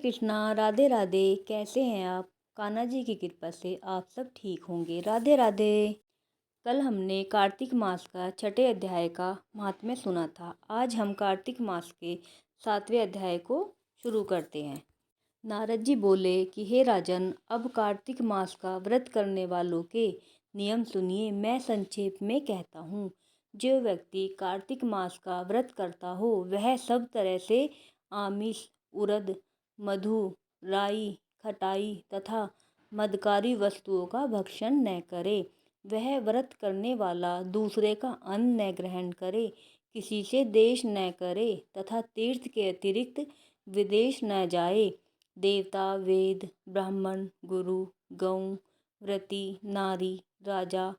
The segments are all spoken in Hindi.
कृष्णा, राधे राधे। कैसे हैं आप? कान्हा जी की कृपा से आप सब ठीक होंगे। राधे राधे। कल हमने कार्तिक मास का छठे अध्याय का महात्म्य सुना था। आज हम कार्तिक मास के 7वें अध्याय को शुरू करते हैं। नारद जी बोले कि हे राजन, अब कार्तिक मास का व्रत करने वालों के नियम सुनिए। मैं संक्षेप में कहता हूँ। जो व्यक्ति कार्तिक मास का व्रत करता हो वह सब तरह से आमिष, उड़द, मधु, राई, खटाई तथा मदकारी वस्तुओं का भक्षण न करे। वह व्रत करने वाला दूसरे का अन्न न ग्रहण करे, किसी से देश न करे तथा तीर्थ के अतिरिक्त विदेश न जाए। देवता, वेद, ब्राह्मण, गुरु, गौ, व्रती, नारी, राजा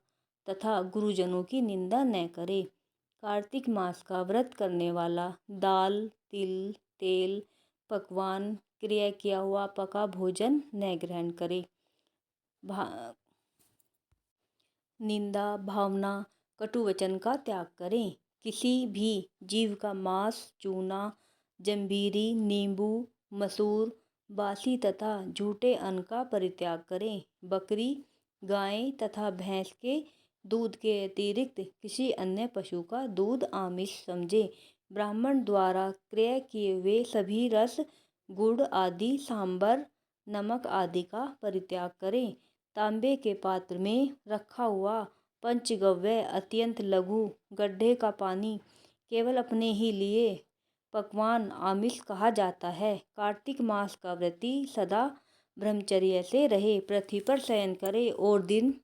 तथा गुरुजनों की निंदा न करे। कार्तिक मास का व्रत करने वाला दाल, तिल, तेल, पकवान, क्रिया किया हुआ पका भोजन न ग्रहण करे। निंदा, भावना, कटु वचन का त्याग करें। किसी भी जीव का मांस, चूना, जंबीरी, नींबू, मसूर, बासी तथा झूठे अन्न का परित्याग करें। बकरी, गाय तथा भैंस के दूध के अतिरिक्त किसी अन्य पशु का दूध आमिष समझे। ब्राह्मण द्वारा क्रय किए हुए सभी रस, गुड़ आदि, सांबर, नमक आदि का परित्याग करें। तांबे के पात्र में रखा हुआ पंचगव्य अत्यंत लघु गड्ढे का पानी केवल अपने ही लिए पकवान आमिष कहा जाता है। कार्तिक मास का व्रती सदा ब्रह्मचर्य से रहे, पृथ्वी पर शयन करे और दिन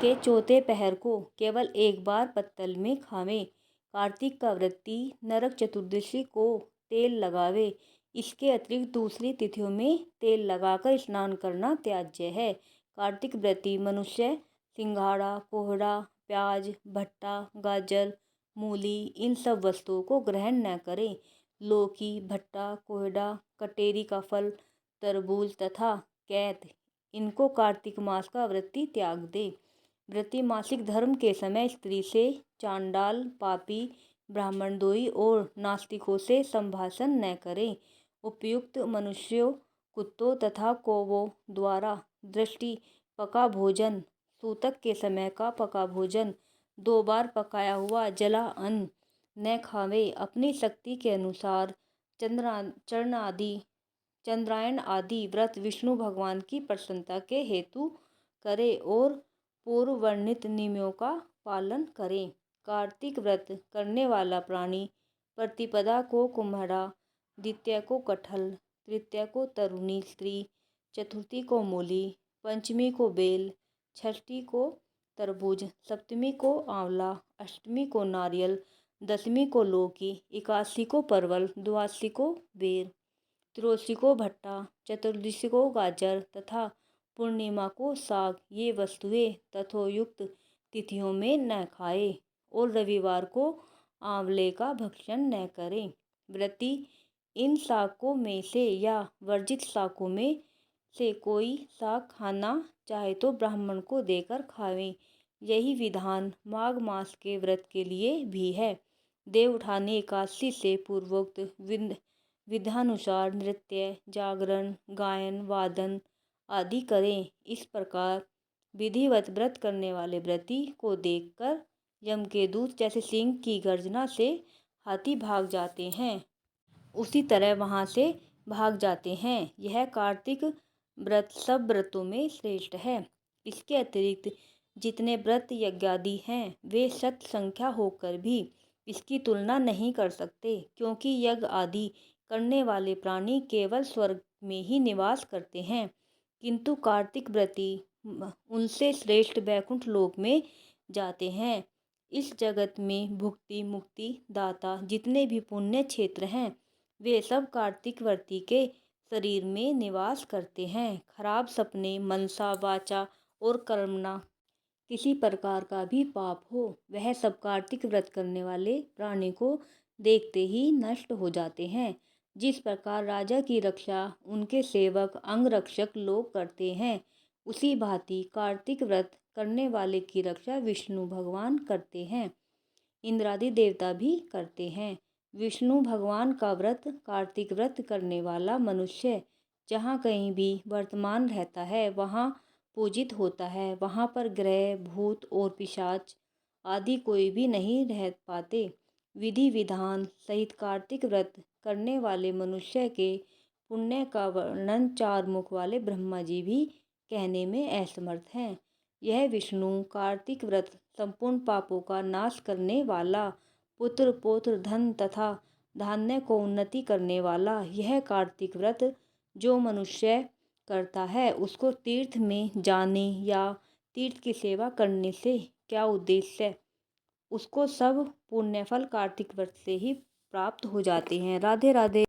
के चौथे पहर को केवल एक बार पत्तल में खावे। कार्तिक का व्रती नरक चतुर्दशी को तेल लगावे। इसके अतिरिक्त दूसरी तिथियों में तेल लगाकर स्नान करना त्याज्य है। कार्तिक व्रती मनुष्य सिंघाड़ा, कोहड़ा, प्याज, भट्टा, गाजर, मूली इन सब वस्तुओं को ग्रहण न करें। लौकी, भट्टा, कोहड़ा, कटेरी का फल, तरबूज तथा कैत इनको कार्तिक मास का व्रती त्याग दे। व्रती मासिक धर्म के समय स्त्री से, चांडाल, पापी, ब्राह्मणद्रोही और नास्तिकों से संभाषण न करें। उपयुक्त मनुष्यों, कुत्तों तथा कौवों द्वारा दृष्टि पका भोजन, सूतक के समय का पका भोजन, 2 बार पकाया हुआ जला अन्न न खावे। अपनी शक्ति के अनुसार चंद्रायण आदि व्रत विष्णु भगवान की प्रसन्नता के हेतु करे और पूर्व वर्णित नियमों का पालन करें। कार्तिक व्रत करने वाला प्राणी प्रतिपदा को कुम्हड़ा, द्वितीया को कटहल, तृतीया को तरुणी स्त्री, चतुर्थी को मूली, पंचमी को बेल, षष्ठी को तरबूज, सप्तमी को आंवला, अष्टमी को नारियल, दशमी को लौकी, एकादशी को परवल, द्वादशी को बेर, त्रयोदशी को भट्टा, चतुर्दशी को गाजर तथा पूर्णिमा को साग ये वस्तुएं तथोयुक्त तिथियों में न खाए और रविवार को आंवले का भक्षण न करें। व्रती इन शाकों में से या वर्जित शाकों में से कोई शाक खाना चाहे तो ब्राह्मण को देकर खावें। यही विधान माघ मास के व्रत के लिए भी है। देव उठानी एकादशी से पूर्वोक्त विधानुसार नृत्य, जागरण, गायन, वादन आदि करें। इस प्रकार विधिवत व्रत करने वाले व्रती को देखकर यम के दूत जैसे सिंह की गर्जना से हाथी भाग जाते हैं, उसी तरह वहाँ से भाग जाते हैं। यह कार्तिक व्रत सब व्रतों में श्रेष्ठ है। इसके अतिरिक्त जितने व्रत यज्ञादि हैं वे शत संख्या होकर भी इसकी तुलना नहीं कर सकते, क्योंकि यज्ञ आदि करने वाले प्राणी केवल स्वर्ग में ही निवास करते हैं, किंतु कार्तिक व्रती उनसे श्रेष्ठ वैकुंठ लोक में जाते हैं। इस जगत में भुक्ति मुक्ति दाता जितने भी पुण्य क्षेत्र हैं वे सब कार्तिक व्रती के शरीर में निवास करते हैं। खराब सपने, मनसा, वाचा और कर्मणा किसी प्रकार का भी पाप हो वह सब कार्तिक व्रत करने वाले प्राणी को देखते ही नष्ट हो जाते हैं। जिस प्रकार राजा की रक्षा उनके सेवक अंगरक्षक लोग करते हैं, उसी भांति कार्तिक व्रत करने वाले की रक्षा विष्णु भगवान करते हैं। इंद्रादि देवता भी करते हैं। विष्णु भगवान का व्रत कार्तिक व्रत करने वाला मनुष्य जहाँ कहीं भी वर्तमान रहता है वहाँ पूजित होता है। वहाँ पर ग्रह भूत और पिशाच आदि कोई भी नहीं रह पाते। विधि विधान सहित कार्तिक व्रत करने वाले मनुष्य के पुण्य का वर्णन चार मुख वाले ब्रह्मा जी भी कहने में असमर्थ हैं। यह विष्णु कार्तिक व्रत संपूर्ण पापों का नाश करने वाला, पुत्र पौत्र धन तथा धान्य को उन्नति करने वाला यह कार्तिक व्रत जो मनुष्य करता है उसको तीर्थ में जाने या तीर्थ की सेवा करने से क्या उद्देश्य है, उसको सब पुण्यफल कार्तिक व्रत से ही प्राप्त हो जाते हैं। राधे राधे।